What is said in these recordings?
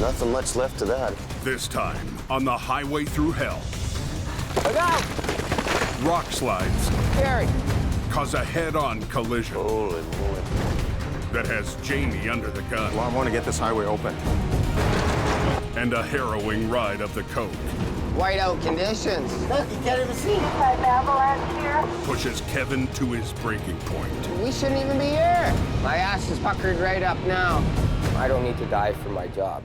Nothing much left of that. This time on the Highway Thru Hell, Look out! rock slides Gary! cause a head-on collision Holy moly. that has Jamie under the gun. Well, I want to get this highway open. And a harrowing ride of the coke Whiteout conditions. Look, you can't even see. An avalanche here. pushes Kevin to his breaking point. We shouldn't even be here. My ass is puckered right up now. I don't need to die for my job.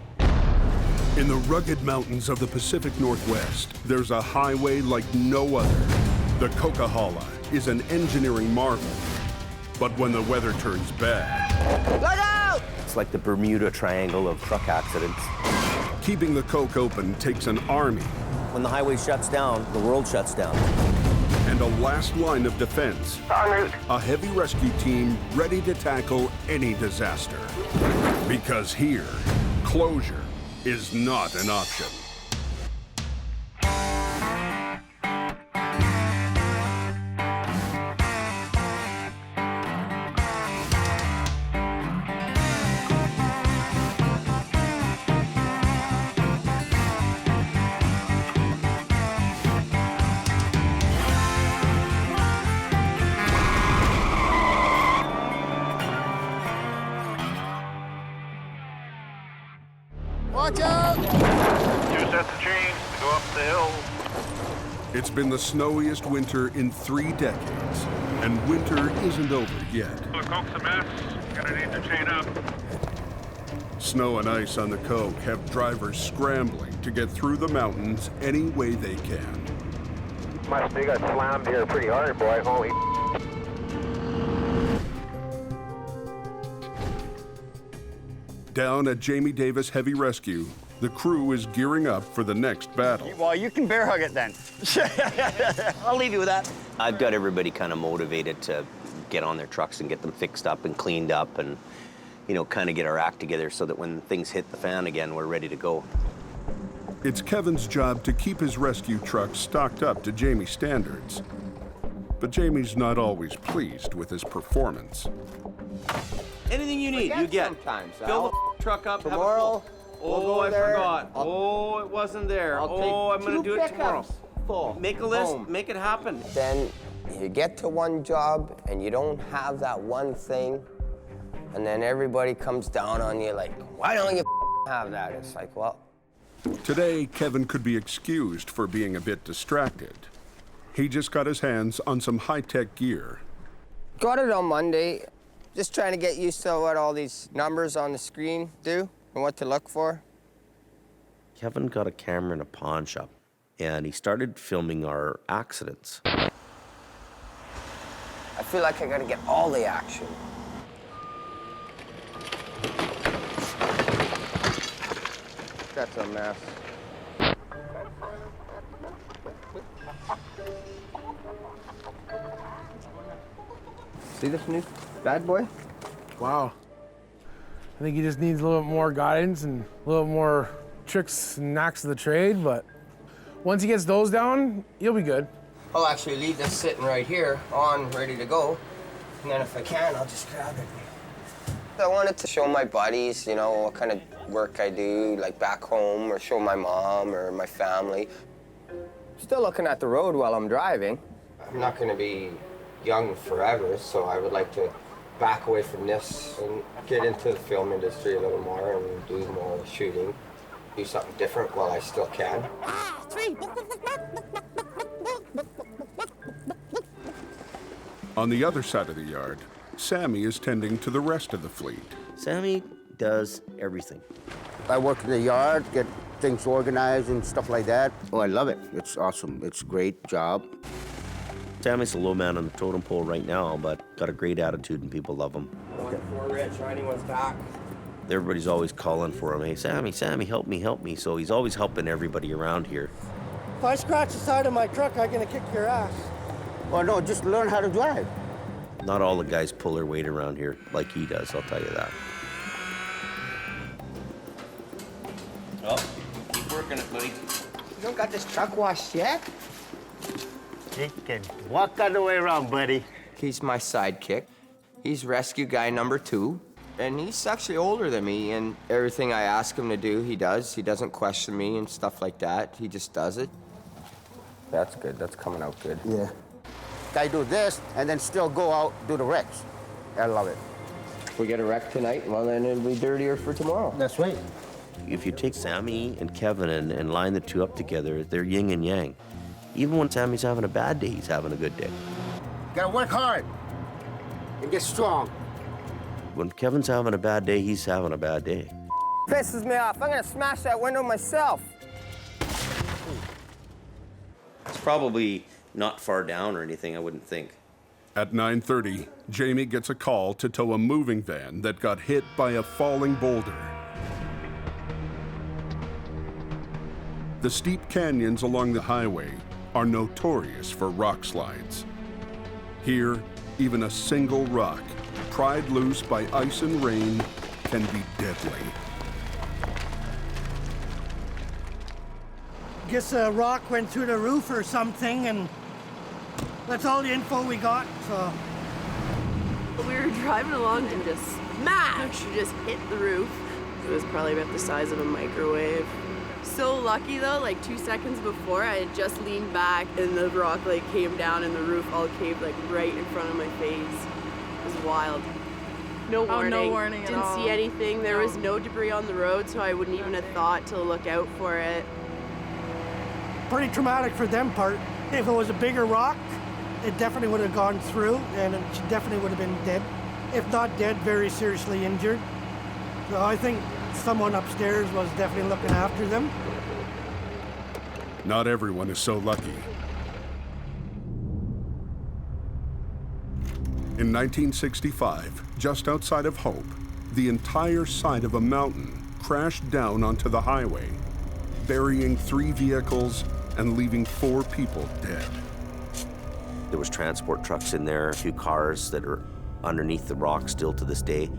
In the rugged mountains of the Pacific Northwest, there's a highway like no other. The Coquihalla is an engineering marvel. But when the weather turns bad, Look out! It's like the Bermuda Triangle of truck accidents. keeping the coke open takes an army When the highway shuts down, the world shuts down. and a last line of defense. En route. A heavy rescue team ready to tackle any disaster. Because here, closure is not an option. Watch out! 2 sets of chains to go up the hill. It's been the snowiest winter in 3 decades, and winter isn't over yet. The coke's a mess. Gonna need to chain up. Snow and ice on the coke have drivers scrambling to get through the mountains any way they can. Must be got slammed here pretty hard, boy. Holy. Down at Jamie Davis Heavy Rescue, the crew is gearing up for the next battle. Well, you can bear hug it then. I'll leave you with that. I've got everybody kind of motivated to get on their trucks and get them fixed up and cleaned up and, you know, kind of get our act together so that when things hit the fan again, we're ready to go. It's Kevin's job to keep his rescue truck stocked up to Jamie's standards. But Jamie's not always pleased with his performance. Anything you need, you get. Sometimes, Fill Al. the truck up. Tomorrow, we'll go I there. forgot. Oh, it wasn't there. Oh, I'm gonna do it tomorrow. Full. Make a list. Boom. Make it happen. Then you get to one job and you don't have that one thing, and then everybody comes down on you like, why don't you have that? It's like, well, Today, Kevin could be excused for being a bit distracted. He just got his hands on some high-tech gear. got it on Monday. Just trying to get used to what all these numbers on the screen do and what to look for. Kevin got a camera in a pawn shop, and he started filming our accidents. I feel like I gotta get all the action. That's a mess. See this new bad boy? Wow. I think he just needs a little bit more guidance and a little more tricks and knacks of the trade, but once he gets those down, he'll be good. I'll actually leave this sitting right here on, ready to go. And then if I can, I'll just grab it. I wanted to show my buddies, you know, what kind of work I do, like back home, or show my mom or my family. Still looking at the road while I'm driving. I'm not gonna be young forever, so I would like to back away from this and get into the film industry a little more and do more shooting. Do something different while I still can. On the other side of the yard, Sammy is tending to the rest of the fleet. Sammy does everything. I work in the yard, get things organized and stuff like that. Oh, I love it. It's awesome. It's a great job. Sammy's the low man on the totem pole right now, but got a great attitude and people love him. 1-4 Rich, anyone's back. Everybody's always calling for him. Hey, Sammy, Sammy, help me, help me. So he's always helping everybody around here. If I scratch the side of my truck, I'm gonna kick your ass. Oh, no, just learn how to drive. Not all the guys pull their weight around here like he does, I'll tell you that. Oh, keep working it, buddy. You don't got this truck washed yet? He can walk all the way around, buddy. He's my sidekick. He's rescue guy number 2. And he's actually older than me, and everything I ask him to do, he does. He doesn't question me and stuff like that. He just does it. That's good. That's coming out good. Yeah. I do this and then still go out, do the wrecks. I love it. If we get a wreck tonight, well, then it'll be dirtier for tomorrow. That's right. If you take Sammy and Kevin and line the two up together, they're yin and yang. Even when Sammy's having a bad day, he's having a good day. Gotta work hard and get strong. When Kevin's having a bad day, he's having a bad day. Pisses me off. I'm gonna smash that window myself. It's probably not far down or anything, I wouldn't think. At 9:30, Jamie gets a call to tow a moving van that got hit by a falling boulder. The steep canyons along the highway are notorious for rock slides. Here, even a single rock, pried loose by ice and rain, can be deadly. Guess a rock went through the roof or something, and that's all the info we got, so. We were driving along and just smash! It just hit the roof. It was probably about the size of a microwave. So lucky though, like 2 seconds before, I had just leaned back and the rock like came down and the roof all caved like right in front of my face. It was wild. No warning. No warning at all. Didn't see anything. There was no debris on the road, so I wouldn't even have thought to look out for it. Pretty traumatic for them part. If it was a bigger rock, it definitely would have gone through, and it definitely would have been dead. If not dead, very seriously injured. So I think someone upstairs was definitely looking after them. Not everyone is so lucky. In 1965, just outside of Hope, the entire side of a mountain crashed down onto the highway, burying 3 vehicles and leaving 4 people dead. There was transport trucks in there, a few cars that are underneath the rock still to this day.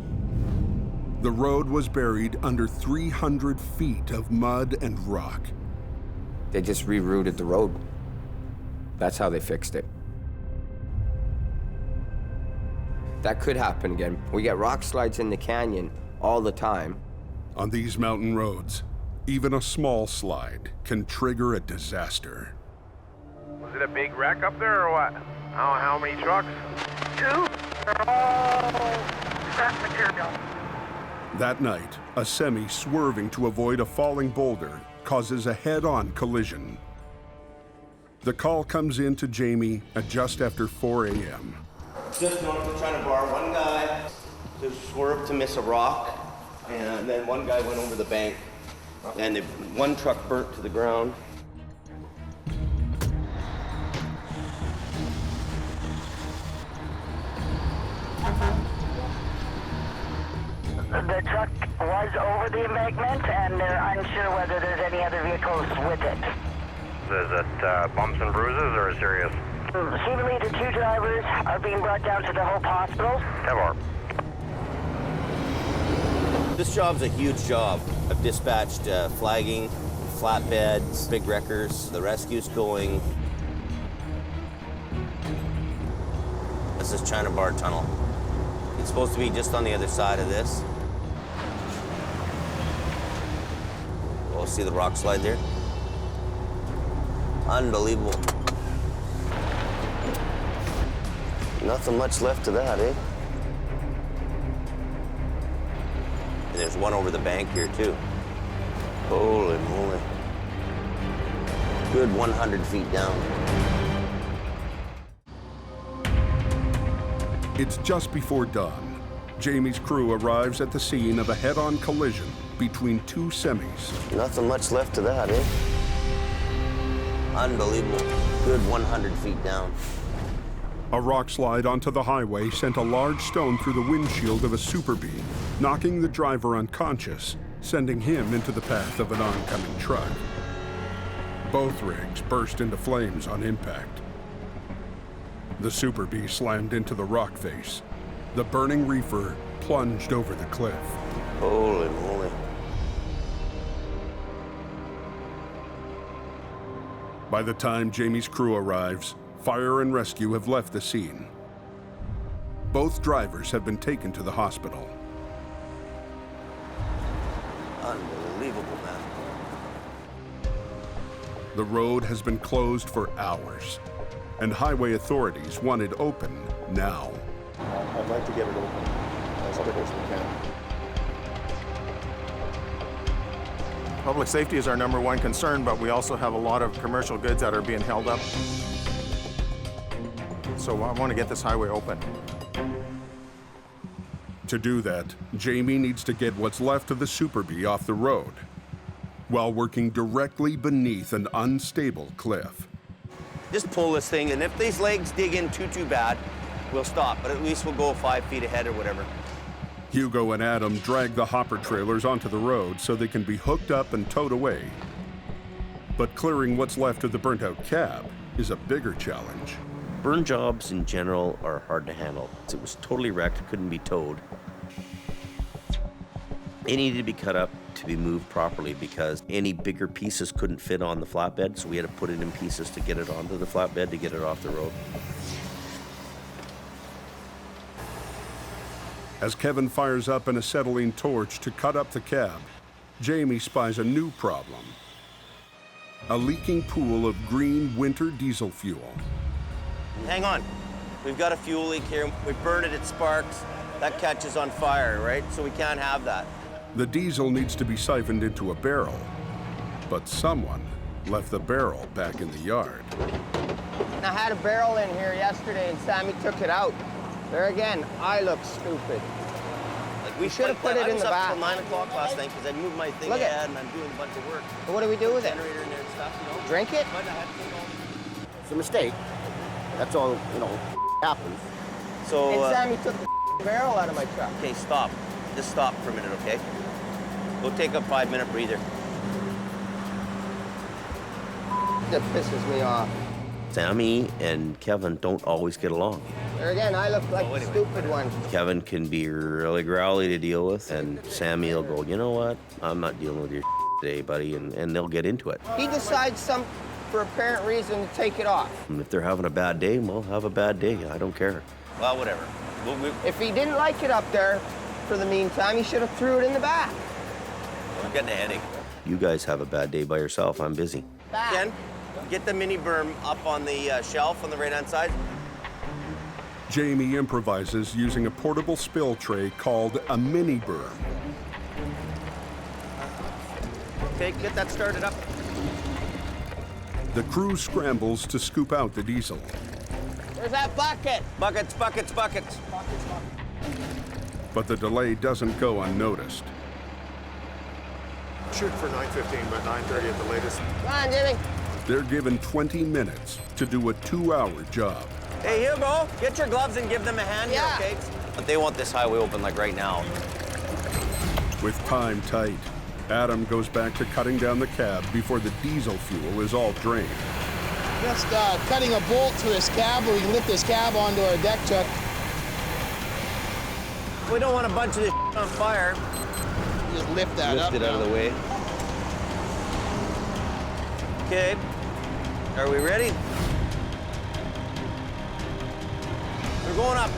The road was buried under 300 feet of mud and rock. They just rerouted the road. That's how they fixed it. That could happen again. We get rock slides in the canyon all the time. On these mountain roads, even a small slide can trigger a disaster. Was it a big wreck up there or what? How many trucks? 2. They're all scrap material. That night, a semi swerving to avoid a falling boulder causes a head-on collision. The call comes in to Jamie at just after 4 a.m. Just north of trying to bar, one guy just swerved to miss a rock, and then one guy went over the bank, and one truck burnt to the ground. The truck was over the embankment, and they're unsure whether there's any other vehicles with it. Is it bumps and bruises or serious? Seemingly, the 2 drivers are being brought down to the Hope Hospital. Ever. This job's a huge job. I've dispatched flagging, flatbeds, big wreckers, the rescue's going. This is China Bar Tunnel. It's supposed to be just on the other side of this. Oh, see the rock slide there? Unbelievable. Nothing much left of that, eh? And there's one over the bank here, too. Holy moly. Good 100 feet down. It's just before dawn. Jamie's crew arrives at the scene of a head-on collision between 2 semis. Nothing much left of that, eh? Unbelievable. Good 100 feet down. A rock slide onto the highway sent a large stone through the windshield of a Super Bee, knocking the driver unconscious, sending him into the path of an oncoming truck. Both rigs burst into flames on impact. The Super Bee slammed into the rock face. The burning reefer plunged over the cliff. Holy moly. By the time Jamie's crew arrives, fire and rescue have left the scene. Both drivers have been taken to the hospital. Unbelievable, man. The road has been closed for hours, and highway authorities want it open now. I'd like to get it open as quick as we can. Public safety is our #1 concern, but we also have a lot of commercial goods that are being held up. So I want to get this highway open. To do that, Jamie needs to get what's left of the Super Bee off the road while working directly beneath an unstable cliff. Just pull this thing, and if these legs dig in too bad, we'll stop, but at least we'll go 5 feet ahead or whatever. Hugo and Adam drag the hopper trailers onto the road so they can be hooked up and towed away. But clearing what's left of the burnt-out cab is a bigger challenge. Burn jobs in general are hard to handle. It was totally wrecked, couldn't be towed. It needed to be cut up to be moved properly because any bigger pieces couldn't fit on the flatbed, so we had to put it in pieces to get it onto the flatbed to get it off the road. As Kevin fires up an acetylene torch to cut up the cab, Jamie spies a new problem. A leaking pool of green winter diesel fuel. Hang on. We've got a fuel leak here. We burn it, it sparks. That catches on fire, right? So we can't have that. The diesel needs to be siphoned into a barrel, but someone left the barrel back in the yard. I had a barrel in here yesterday and Sammy took it out. There again, I look stupid. Like we should have put it in the back. I was up till 9 o'clock last night because I moved my thing Look ahead and I'm doing a bunch of work. But what do we do with it? Generator in there and stuff, you know? Drink it? But I had to take all It's a mistake. That's all, happens. So, And Sammy took the barrel out of my truck. okay, stop. Just stop for a minute, okay? Go take a 5-minute breather. That pisses me off. Sammy and Kevin don't always get along. There again, I look like the stupid one. Kevin can be really growly to deal with, and Sammy will go, you know what? I'm not dealing with your today, buddy, and they'll get into it. He decides for apparent reason to take it off. And if they're having a bad day, well, have a bad day. I don't care. Well, whatever. If he didn't like it up there for the meantime, he should have threw it in the back. I'm getting a headache. You guys have a bad day by yourself. I'm busy. Back. Ken, get the mini berm up on the shelf on the right-hand side. Jamie improvises using a portable spill tray called a mini berm. Okay, get that started up. The crew scrambles to scoop out the diesel. Where's that bucket? Buckets, buckets, buckets. But the delay doesn't go unnoticed. Shoot for 9:15, but 9:30 at the latest. Come on, Jimmy. They're given 20 minutes to do a 2-hour job. Hey, Hugo, get your gloves and give them a hand Yeah. here, okay? But they want this highway open like right now. With time tight, Adam goes back to cutting down the cab before the diesel fuel is all drained. Just cutting a bolt to this cab where we can lift this cab onto our deck truck. We don't want a bunch of this on fire. Just lift that up. Lift it out of the way. Okay, are we ready? We're going up.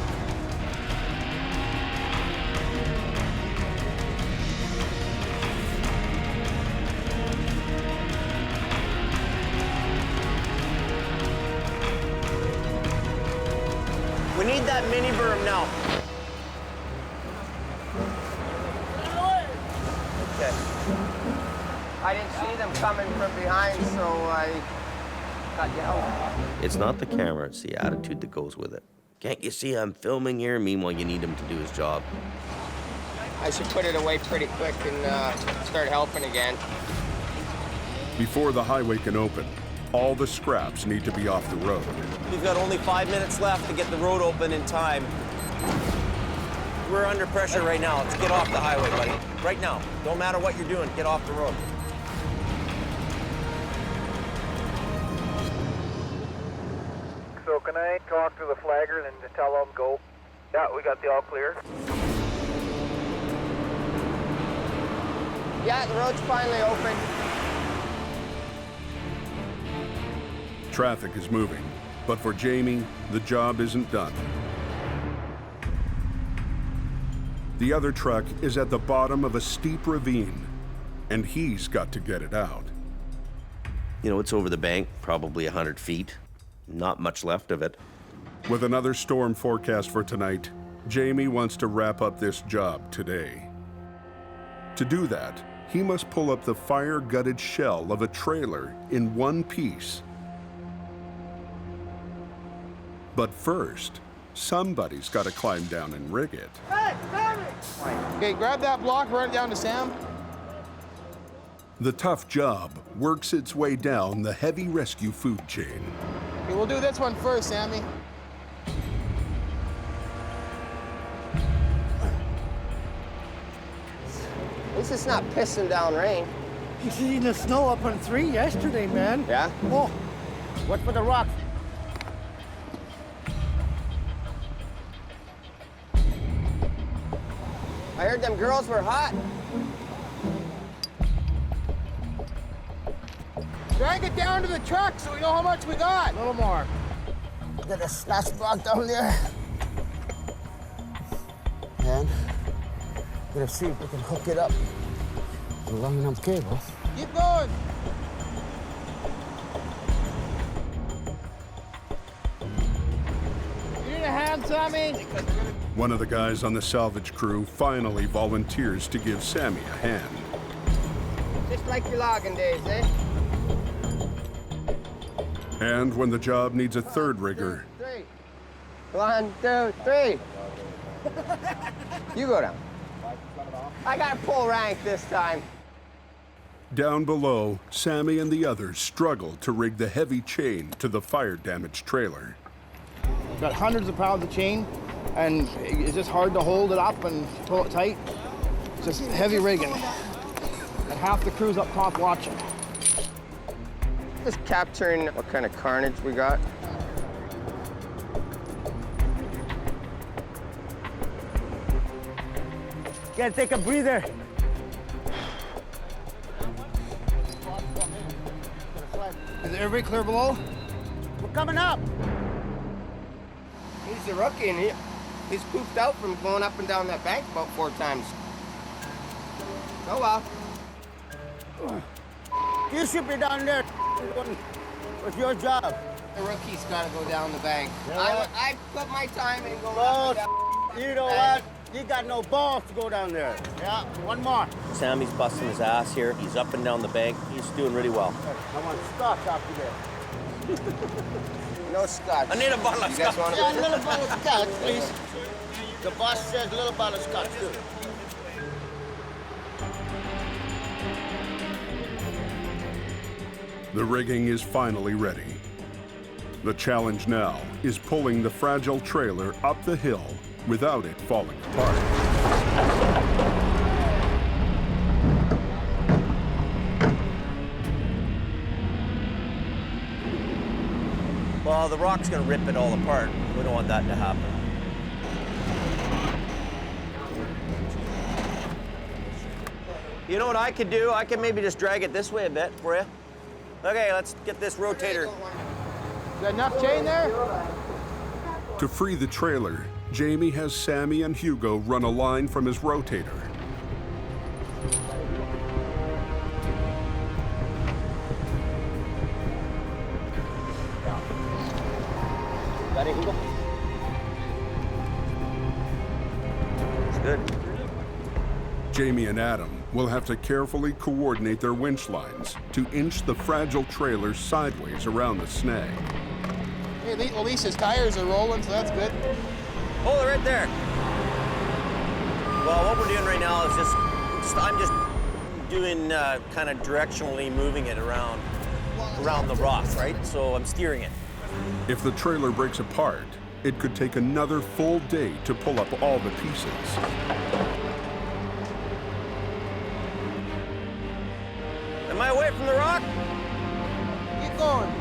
We need that mini berm now. Okay. I didn't see them coming from behind, so I got yelled. It's not the camera, it's the attitude that goes with it. Can't you see I'm filming here? Meanwhile, you need him to do his job. I should put it away pretty quick and start helping again. Before the highway can open, all the scraps need to be off the road. We've got only 5 minutes left to get the road open in time. We're under pressure right now. Let's get off the highway, buddy. Right now. Don't matter what you're doing, get off the road. So can I talk to the flaggers and just tell them go? Yeah, we got the all clear. Yeah, the road's finally open. Traffic is moving, but for Jamie, the job isn't done. The other truck is at the bottom of a steep ravine, and he's got to get it out. You know, it's over the bank, probably 100 feet. Not much left of it. With another storm forecast for tonight, Jamie wants to wrap up this job today. To do that, he must pull up the fire-gutted shell of a trailer in one piece. But first, somebody's got to climb down and rig it. Hey, Sammy! Okay, grab that block, run it down to Sam. The tough job works its way down the heavy rescue food chain. Okay, we'll do this one first, Sammy. At least it's not pissing down rain. You seen the snow up on 3 yesterday, man. Yeah? Oh, What for the rocks? I heard them girls were hot. Drag it down to the truck so we know how much we got. A little more. Got a snatch block down there. And gonna see if we can hook it up with a long enough cable. Keep going. You need a hand, Sammy? One of the guys on the salvage crew finally volunteers to give Sammy a hand. Just like your logging days, eh? And when the job needs a third rigger, 3. 1, 2, 3. You go down. I got to pull rank this time. down below, Sammy and the others struggle to rig the heavy chain to the fire-damaged trailer. Got hundreds of pounds of chain, and it's just hard to hold it up and pull it tight. It's just heavy rigging. And half the crew's up top watching. Just capturing what kind of carnage we got. Gotta take a breather. Is everybody clear below? We're coming up. He's a rookie, and he's pooped out from going up and down that bank about 4 times. Oh well. You should be down there. What's your job? The rookie's got to go down the bank. Yeah. I put my time in going Well, up and down. you know what? You got no balls to go down there. Yeah, one more. Sammy's busting his ass here. He's up and down the bank. He's doing really well. I want scotch after this. No scotch. I need a bottle of You guys scotch. want Yeah, a little bottle of scotch, please. The boss says a little bottle of scotch, too. The rigging is finally ready. The challenge now is pulling the fragile trailer up the hill without it falling apart. Well, the rock's gonna rip it all apart. We don't want that to happen. You know what I could do? I could maybe just drag it this way a bit for you. Okay, let's get this rotator. Got enough chain there? To free the trailer, Jamie has Sammy and Hugo run a line from his rotator. Got it, Hugo? It's good. Jamie and Adam will have to carefully coordinate their winch lines to inch the fragile trailer sideways around the snag. Hey, at least his tires are rolling, so that's good. Hold it right there. Well, what we're doing right now is I'm just doing kind of directionally moving it around the rock, right? So I'm steering it. If the trailer breaks apart, it could take another full day to pull up all the pieces. Am I away from the rock? Keep going.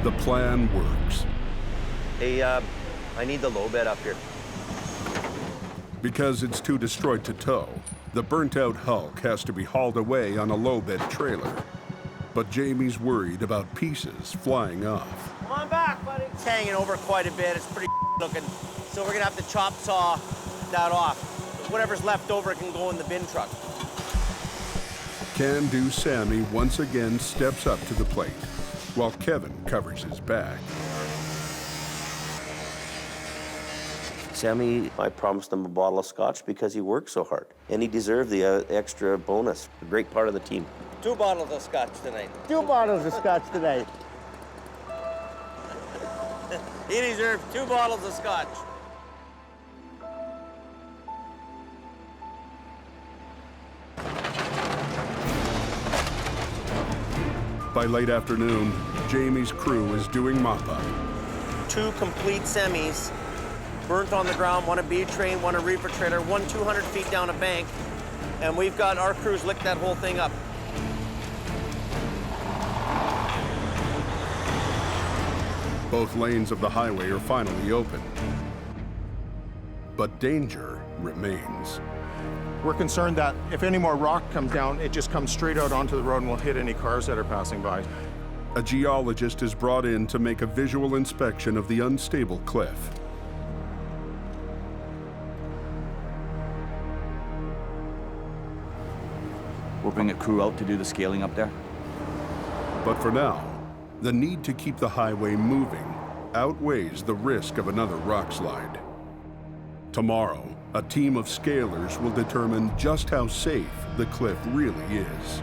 The plan works. Hey, I need the low bed up here. Because it's too destroyed to tow, the burnt-out hulk has to be hauled away on a low-bed trailer. But Jamie's worried about pieces flying off. Come on back, buddy. It's hanging over quite a bit. It's pretty looking. So we're gonna have to chop saw that off. Whatever's left over can go in the bin truck. Can-do Sammy once again steps up to the plate, while Kevin covers his back. Sammy, I promised him a bottle of scotch because he worked so hard, and he deserved the extra bonus. A great part of the team. 2 bottles of scotch tonight. 2 bottles of scotch tonight. He deserves 2 bottles of scotch. By late afternoon, Jamie's crew is doing mop-up. 2 complete semis, burnt on the ground, 1 a B train, 1 a reefer trailer, 1 200 feet down a bank, and we've got our crews licked that whole thing up. Both lanes of the highway are finally open. But danger remains. We're concerned that if any more rock comes down, it just comes straight out onto the road and will hit any cars that are passing by. A geologist is brought in to make a visual inspection of the unstable cliff. We'll bring a crew out to do the scaling up there. But for now, the need to keep the highway moving outweighs the risk of another rock slide. Tomorrow, a team of scalers will determine just how safe the cliff really is.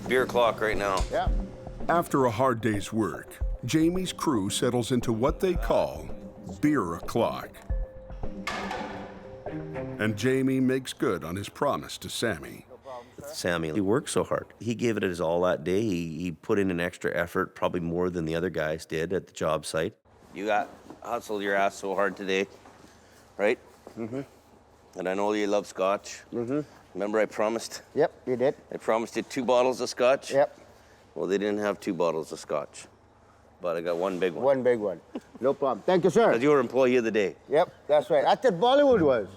Beer clock right now. Yeah. After a hard day's work, Jamie's crew settles into what they call beer o'clock. And Jamie makes good on his promise to Sammy. Sammy, he worked so hard. He gave it his all that day. He put in an extra effort, probably more than the other guys did at the job site. You got hustled your ass so hard today, right? Mm-hmm. And I know you love scotch. Mm-hmm. Remember I promised? Yep, you did. I promised you 2 bottles of scotch? Yep. Well, they didn't have 2 bottles of scotch, but I got 1 big one. 1 big one. No problem. Thank you, sir. Because you were employee of the day. Yep, that's right. I thought Bollywood was.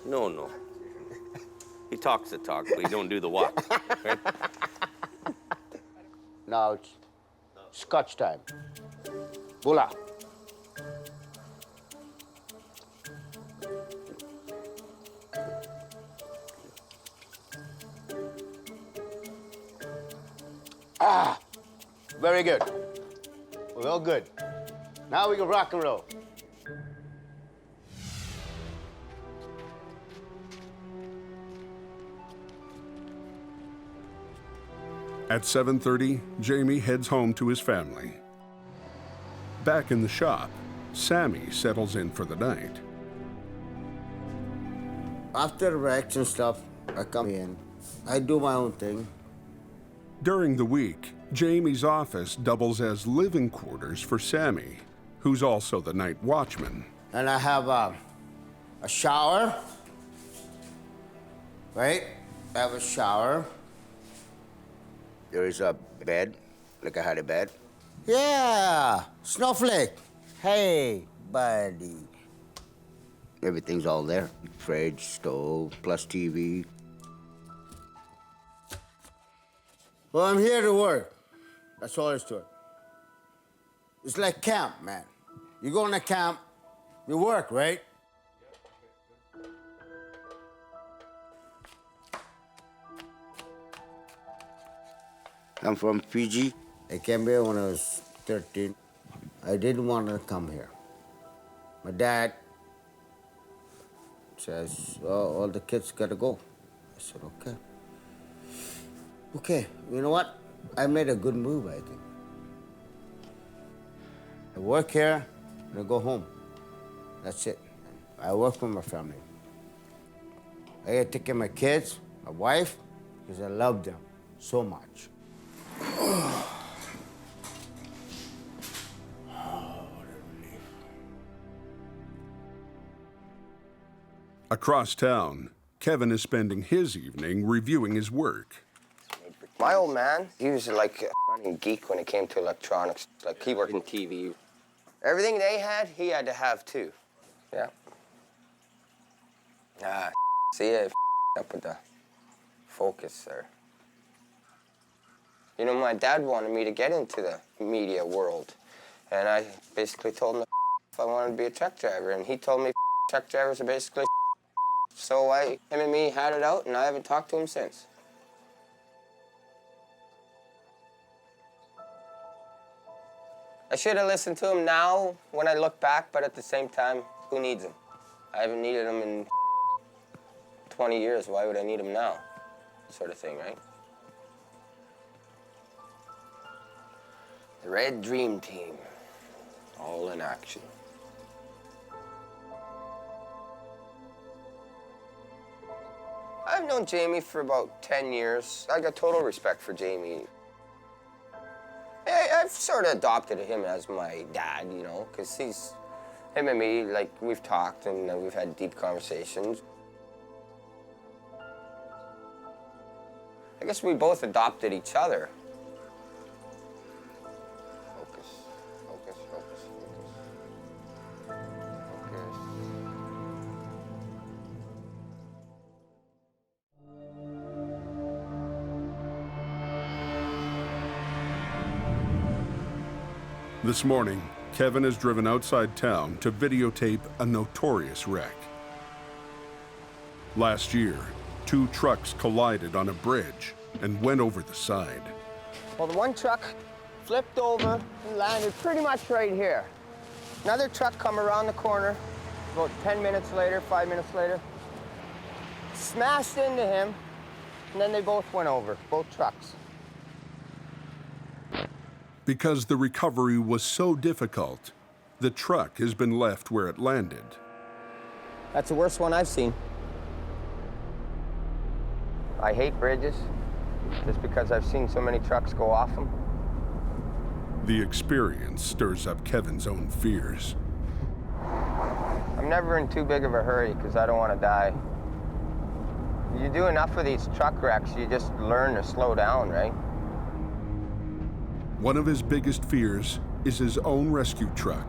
No. He talks the talk, but he don't do the walk. Right? Now it's scotch time. Bula. Ah, very good. Well, good. Now we can rock and roll. At 7:30, Jamie heads home to his family. Back in the shop, Sammy settles in for the night. After wrecks and stuff, I come in. I do my own thing. During the week, Jamie's office doubles as living quarters for Sammy, who's also the night watchman. And I have a shower, right? I have a shower. There is a bed, like I had a bed. Yeah, snowflake. Hey, buddy. Everything's all there. Fridge, stove, plus TV. Well, I'm here to work. That's all there's to it. It's like camp, man. You go in a camp, you work, right? I'm from Fiji. I came here when I was 13. I didn't want to come here. My dad says, oh, all the kids gotta go. I said, okay. Okay, you know what? I made a good move, I think. I work here, and I go home. That's it. I work for my family. I gotta take care of my kids, my wife, because I love them so much. Across town, Kevin is spending his evening reviewing his work. My old man, he was like a running geek when it came to electronics. Like, he worked in TV. Everything they had, he had to have too. Yeah. See, I up with the focus there. You know, my dad wanted me to get into the media world, and I basically told him if I wanted to be a truck driver, and he told me truck drivers are basically so him and me had it out, and I haven't talked to him since. I should have listened to him now when I look back, but at the same time, who needs him? I haven't needed him in 20 years. Why would I need him now? Sort of thing, right? The Red Dream Team, all in action. I've known Jamie for about 10 years. I got total respect for Jamie. I've sort of adopted him as my dad, you know, because him and me, like, we've talked and we've had deep conversations. I guess we both adopted each other. Focus, focus, focus, focus. Focus. This morning, Kevin has driven outside town to videotape a notorious wreck. Last year, 2 trucks collided on a bridge and went over the side. Well, the one truck flipped over and landed pretty much right here. Another truck come around the corner about 10 minutes later, 5 minutes later, smashed into him, and then they both went over, both trucks. Because the recovery was so difficult, the truck has been left where it landed. That's the worst one I've seen. I hate bridges, just because I've seen so many trucks go off them. The experience stirs up Kevin's own fears. I'm never in too big of a hurry because I don't want to die. You do enough of these truck wrecks, you just learn to slow down, right? One of his biggest fears is his own rescue truck.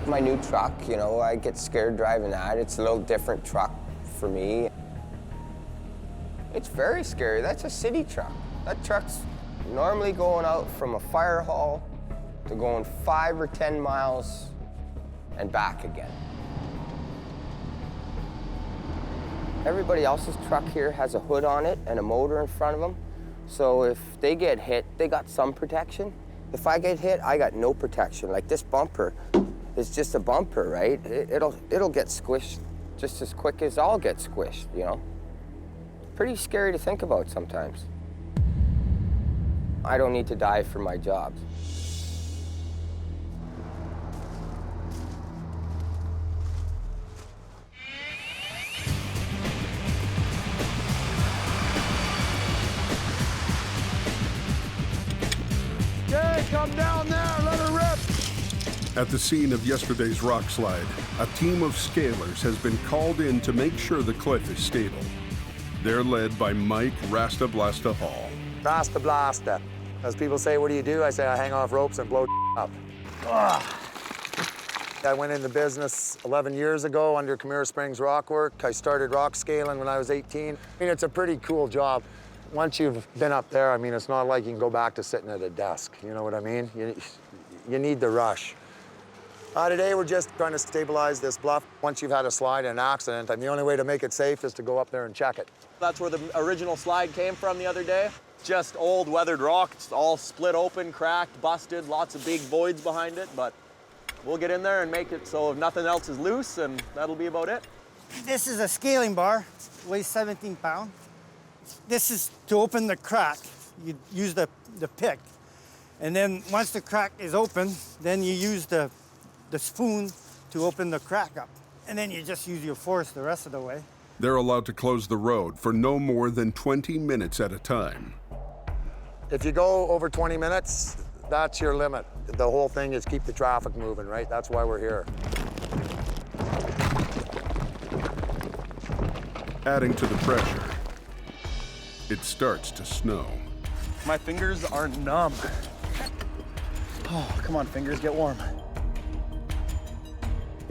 My new truck, you know, I get scared driving that. It's a little different truck for me. It's very scary. That's a city truck. That truck's normally going out from a fire hall to going 5 or 10 miles and back again. Everybody else's truck here has a hood on it and a motor in front of them. So if they get hit, they got some protection. If I get hit, I got no protection. Like this bumper is just a bumper, right? It'll get squished just as quick as I'll get squished, you know? Pretty scary to think about sometimes. I don't need to die for my job. Okay, come down there, let her rip. At the scene of yesterday's rock slide, a team of scalers has been called in to make sure the cliff is stable. They're led by Mike Rasta Blasta Hall. Rasta Blasta. As people say, what do you do? I say I hang off ropes and blow up. Ugh. I went into business 11 years ago under Camira Springs Rockwork. I started rock scaling when I was 18. I mean, it's a pretty cool job. Once you've been up there, I mean, it's not like you can go back to sitting at a desk. You know what I mean? You need the rush. Today, we're just trying to stabilize this bluff. Once you've had a slide and an accident, and the only way to make it safe is to go up there and check it. That's where the original slide came from the other day. Just old weathered rock. It's all split open, cracked, busted, lots of big voids behind it, but we'll get in there and make it so if nothing else is loose, and that'll be about it. This is a scaling bar, weighs 17 pounds. This is to open the crack. You use the pick. And then once the crack is open, then you use the spoon to open the crack up. And then you just use your force the rest of the way. They're allowed to close the road for no more than 20 minutes at a time. If you go over 20 minutes, that's your limit. The whole thing is keep the traffic moving, right? That's why we're here. Adding to the pressure, it starts to snow. My fingers are numb. Oh, come on, fingers, get warm.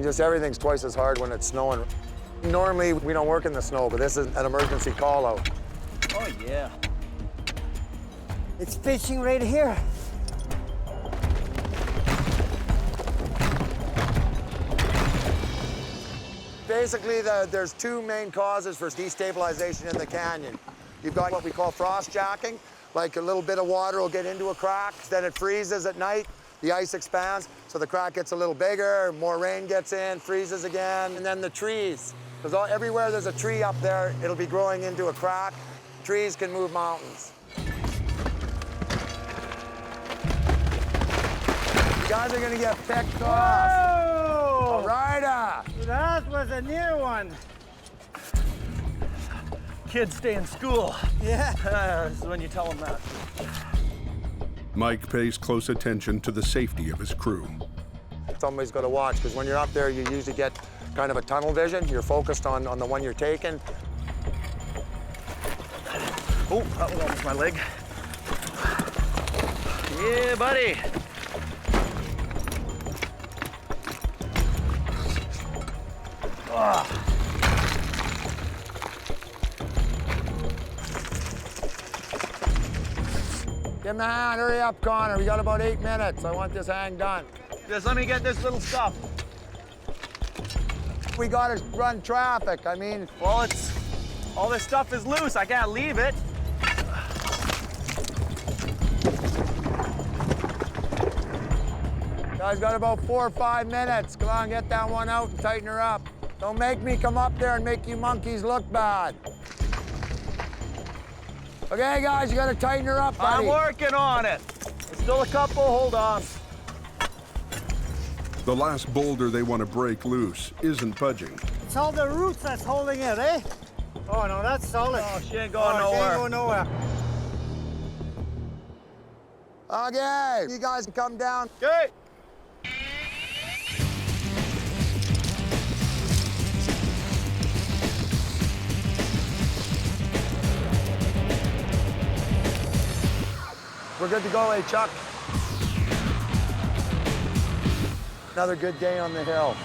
Just everything's twice as hard when it's snowing. Normally, we don't work in the snow, but this is an emergency call-out. Oh, yeah. It's fishing right here. Basically, there's two main causes for destabilization in the canyon. You've got what we call frost jacking, like a little bit of water will get into a crack, then it freezes at night, the ice expands, so the crack gets a little bigger, more rain gets in, freezes again, and then the trees. Because everywhere there's a tree up there, it'll be growing into a crack. Trees can move mountains. You guys are gonna get picked off. All right. That was a near one. Kids stay in school. Yeah. This is when you tell them that. Mike pays close attention to the safety of his crew. Somebody's got to watch, because when you're up there, you usually get kind of a tunnel vision. You're focused on the one you're taking. Oh, that was almost my leg. Yeah, buddy. Give him a hand, hurry up, Connor. We got about 8 minutes. I want this hang done. Just let me get this little stuff. We gotta run traffic, I mean. Well, all this stuff is loose. I can't leave it. Guys, got about 4 or 5 minutes. Come on, get that one out and tighten her up. Don't make me come up there and make you monkeys look bad. Okay, guys, you gotta tighten her up, buddy. I'm working on it. There's still a couple, hold on. The last boulder they want to break loose isn't budging. It's all the roots that's holding it, eh? Oh, no, that's solid. Oh, she ain't going nowhere. She ain't going nowhere. Okay, you guys can come down. Okay. We're good to go, hey, Chuck. Another good day on the hill.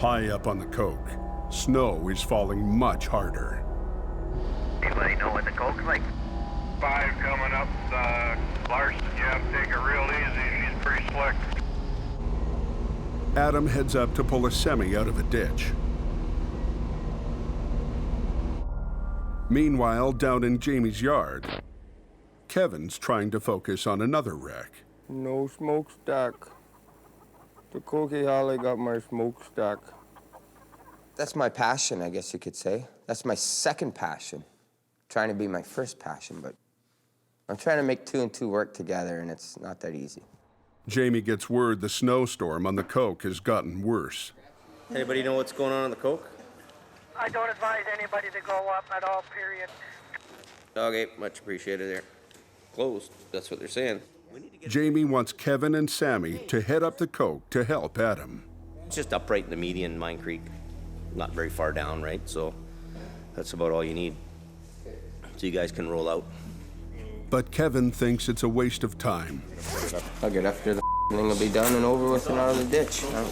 High up on the Coke, snow is falling much harder. Anybody know what the Coke's like? 5 coming up. Larson, you have to take it real easy. She's pretty slick. Adam heads up to pull a semi out of a ditch. Meanwhile, down in Jamie's yard, Kevin's trying to focus on another wreck. No smokestack. The Cokie Holly got my smokestack. That's my passion, I guess you could say. That's my second passion. Trying to be my first passion, but I'm trying to make 2 and 2 work together, and it's not that easy. Jamie gets word the snowstorm on the Coke has gotten worse. Anybody know what's going on the Coke? I don't advise anybody to go up at all, period. Okay, much appreciated there. Closed, that's what they're saying. Jamie wants Kevin and Sammy to head up the Coke to help Adam. It's just up right in the median, Mine Creek. Not very far down, right? So that's about all you need. So you guys can roll out. But Kevin thinks it's a waste of time. I'll get after the thing will be done and over with and out of the ditch. I'm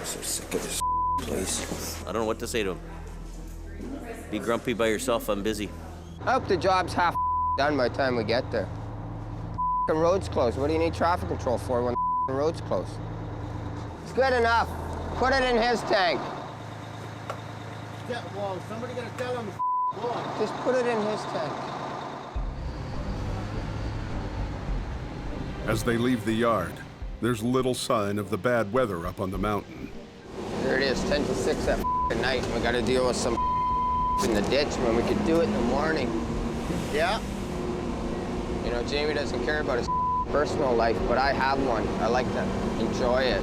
so sick of this place. I don't know what to say to him. Be grumpy by yourself, I'm busy. I hope the job's half done by the time we get there. The road's closed. What do you need traffic control for when the road's closed? It's good enough. Put it in his tank. Yeah, well, somebody gotta tell him. Just put it in his tank. As they leave the yard, there's little sign of the bad weather up on the mountain. There it is, 10 to 6 at night, and we gotta deal with some in the ditch when we could do it in the morning. Yeah. You know, Jamie doesn't care about his personal life, but I have one. I like to enjoy it.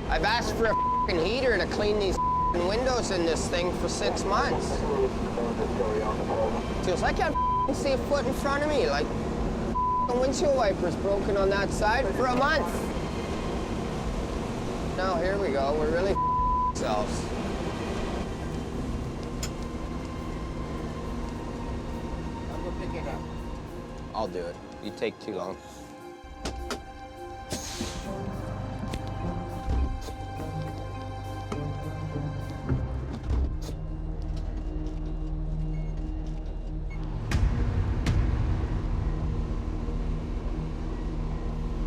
I've asked for a heater to clean these windows in this thing for 6 months. Feels like I can't see a foot in front of me. Like the windshield wipers broken on that side for a month. Now here we go. We're really ourselves. I'll go pick it up. I'll do it. You take too long.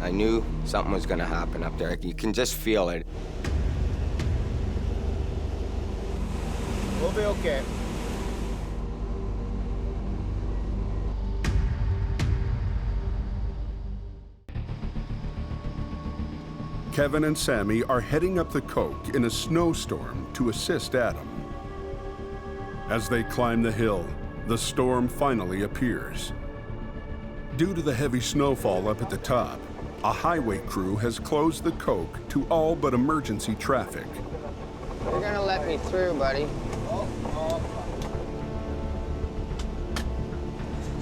I knew something was gonna happen up there. You can just feel it. We'll be okay. Kevin and Sammy are heading up the Coke in a snowstorm to assist Adam. As they climb the hill, the storm finally appears. Due to the heavy snowfall up at the top, a highway crew has closed the Coke to all but emergency traffic. You're gonna let me through, buddy.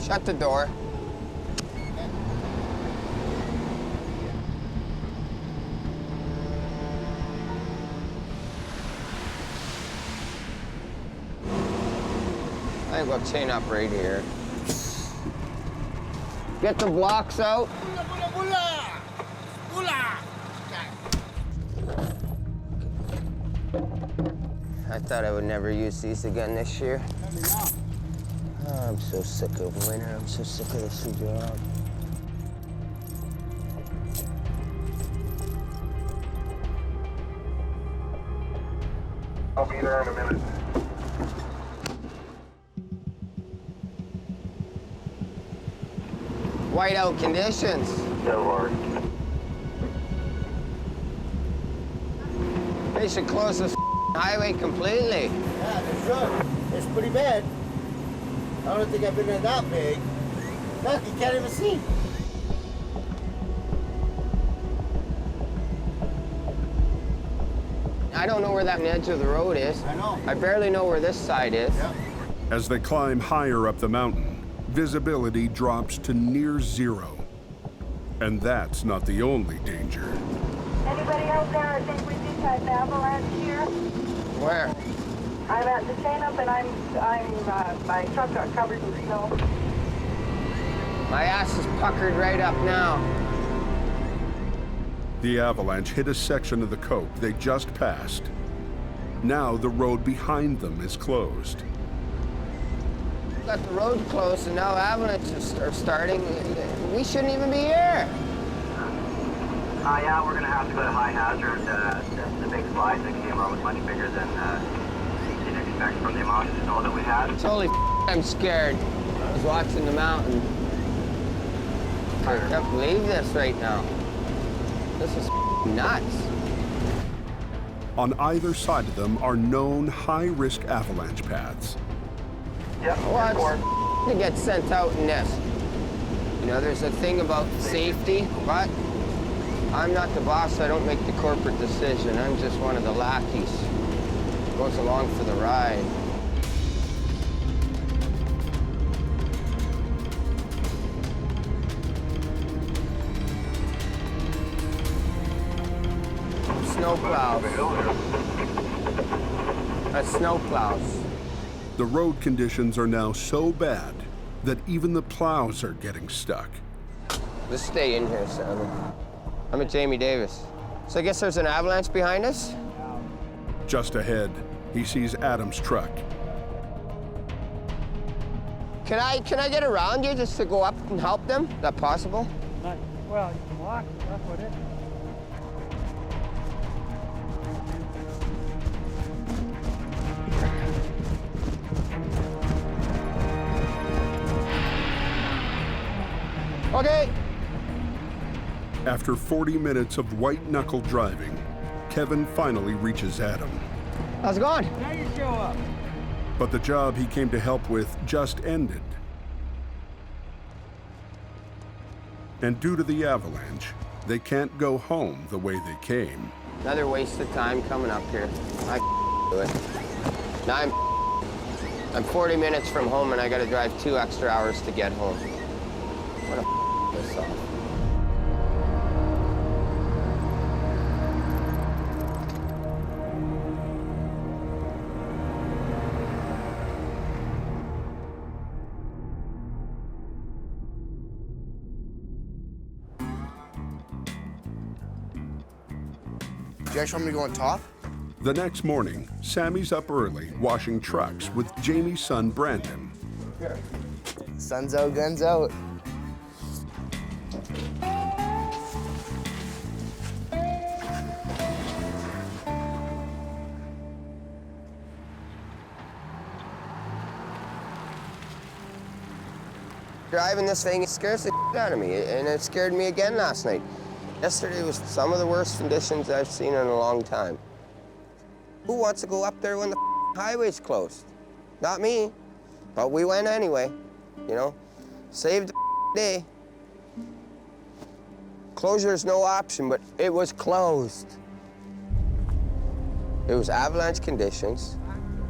Shut the door. I think we'll chain up right here. Get the blocks out. I thought I would never use these again this year. Oh, I'm so sick of winter. I'm so sick of this job. I'll be there in a minute. Whiteout conditions. Yeah, Lord. They should close this highway completely. Yeah, they should. It's pretty bad. I don't think I've been in that big. Look, you can't even see. I don't know where that edge of the road is. I know. I barely know where this side is. Yeah. As they climb higher up the mountain, visibility drops to near zero. And that's not the only danger. Anybody out there? I think we just had an avalanche here. Where? I'm at the chain up and my truck got covered in snow. My ass is puckered right up now. The avalanche hit a section of the Coke they just passed. Now the road behind them is closed. Got the road closed and now avalanches are starting. We shouldn't even be here. Yeah, we're going to have to go to high hazard. The big slides that came out was much bigger than we didn't expect from the amount of snow that we had. Holy I'm scared. I was watching the mountain. I can't believe this right now. This is nuts. On either side of them are known high-risk avalanche paths. Yeah, well, to get sent out in this. You know, there's a thing about safety, but I'm not the boss. I don't make the corporate decision. I'm just one of the lackeys. Goes along for the ride. Snowplows. That's snowplows. The road conditions are now so bad that even the plows are getting stuck. Let's stay in here, Sammy. I'm at Jamie Davis. So I guess there's an avalanche behind us? Just ahead, he sees Adam's truck. Can I get around you just to go up and help them? Is that possible? Well, you can walk. That's what it is. Okay. After 40 minutes of white-knuckle driving, Kevin finally reaches Adam. How's it going? Now you show up. But the job he came to help with just ended. And due to the avalanche, they can't go home the way they came. Another waste of time coming up here. I do it. Now I'm 40 minutes from home and I gotta drive 2 extra hours to get home. What a this off. Do you guys want me to go on top? The next morning, Sammy's up early washing trucks with Jamie's son, Brandon. Sun's out, guns out. Driving this thing, it scares the shit out of me, and it scared me again last night. Yesterday was some of the worst conditions I've seen in a long time. Who wants to go up there when the highway's closed? Not me, but we went anyway, you know? Saved the day. Closure is no option, but it was closed. It was avalanche conditions.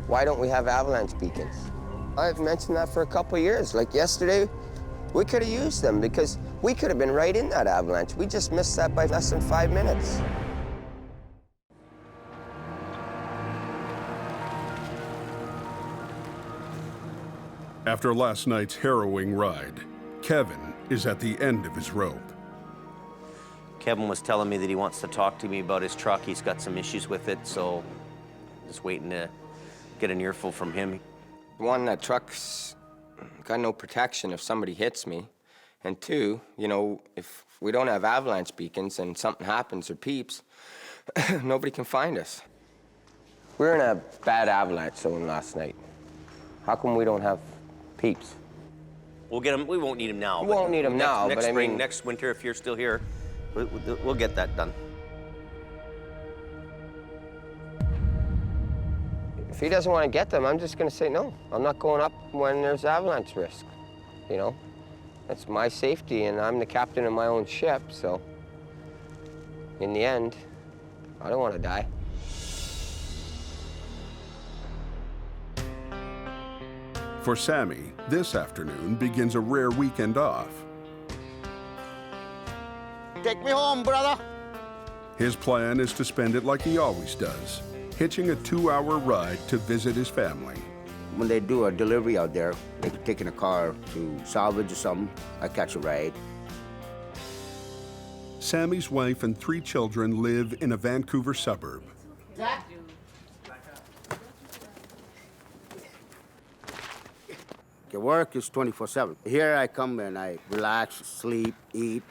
Why don't we have avalanche beacons? I've mentioned that for a couple of years. Like yesterday, we could have used them because we could have been right in that avalanche. We just missed that by less than 5 minutes. After last night's harrowing ride, Kevin is at the end of his rope. Kevin was telling me that he wants to talk to me about his truck. He's got some issues with it, so just waiting to get an earful from him. One, that truck's got no protection if somebody hits me. And two, you know, if we don't have avalanche beacons and something happens or peeps, nobody can find us. We were in a bad avalanche zone last night. How come we don't have peeps? We'll get them. We won't need them now. We won't need them now, next but spring, I mean, next winter, if you're still here, we'll get that done. if he doesn't want to get them, I'm just going to say no. I'm not going up when there's avalanche risk, you know? That's my safety, and I'm the captain of my own ship, so in the end, I don't want to die. For Sammy, this afternoon begins a rare weekend off. Take me home, brother. His plan is to spend it like he always does, hitching a 2-hour ride to visit his family. When they do a delivery out there, like taking a car to salvage or something, I catch a ride. Sammy's wife and 3 children live in a Vancouver suburb. Okay, work is 24/7. Here I come and I relax, sleep, eat,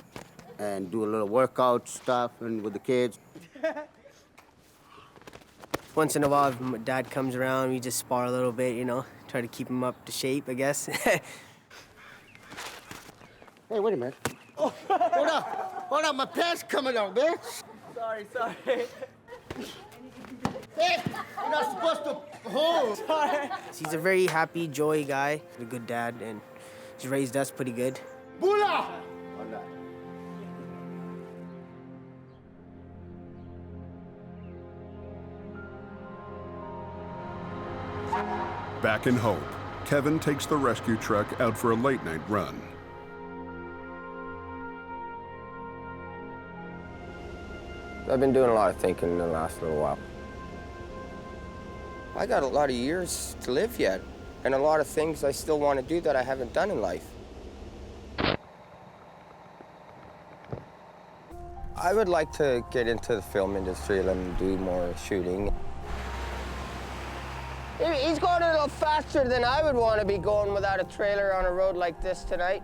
and do a little workout stuff and with the kids. Once in a while, if my dad comes around, we just spar a little bit, you know, try to keep him up to shape, I guess. Hey, wait a minute. Oh, hold on, my pants coming out, man. Sorry. Hey, you're not supposed to hold. Sorry. He's a very happy, joy guy, a good dad, and he's raised us pretty good. Bula! Back in Hope, Kevin takes the rescue truck out for a late-night run. I've been doing a lot of thinking in the last little while. I got a lot of years to live yet, and a lot of things I still want to do that I haven't done in life. I would like to get into the film industry and do more shooting. He's going a little faster than I would want to be going without a trailer on a road like this tonight.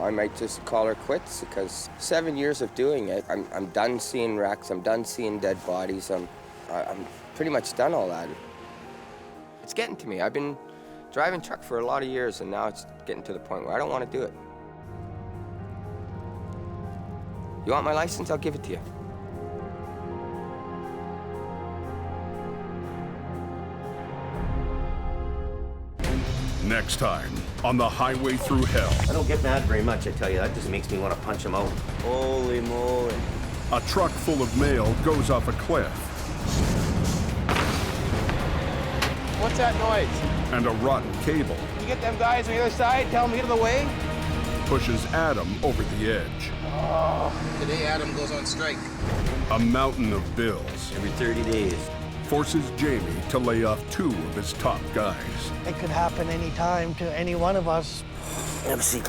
I might just call her quits because 7 years of doing it, I'm done seeing wrecks, I'm done seeing dead bodies, I'm pretty much done all that. It's getting to me. I've been driving truck for a lot of years, and now it's getting to the point where I don't want to do it. You want my license? I'll give it to you. Next time on the Highway Through Hell. I don't get mad very much, I tell you. That just makes me want to punch him out. Holy moly. A truck full of mail goes off a cliff. What's that noise? And a rotten cable You get them guys on the other side, tell them to get out of the way. pushes Adam over the edge. Today Adam goes on strike. A mountain of bills Every 30 days. forces Jamie to lay off 2 of his top guys. It could happen anytime to any one of us. Have a seat.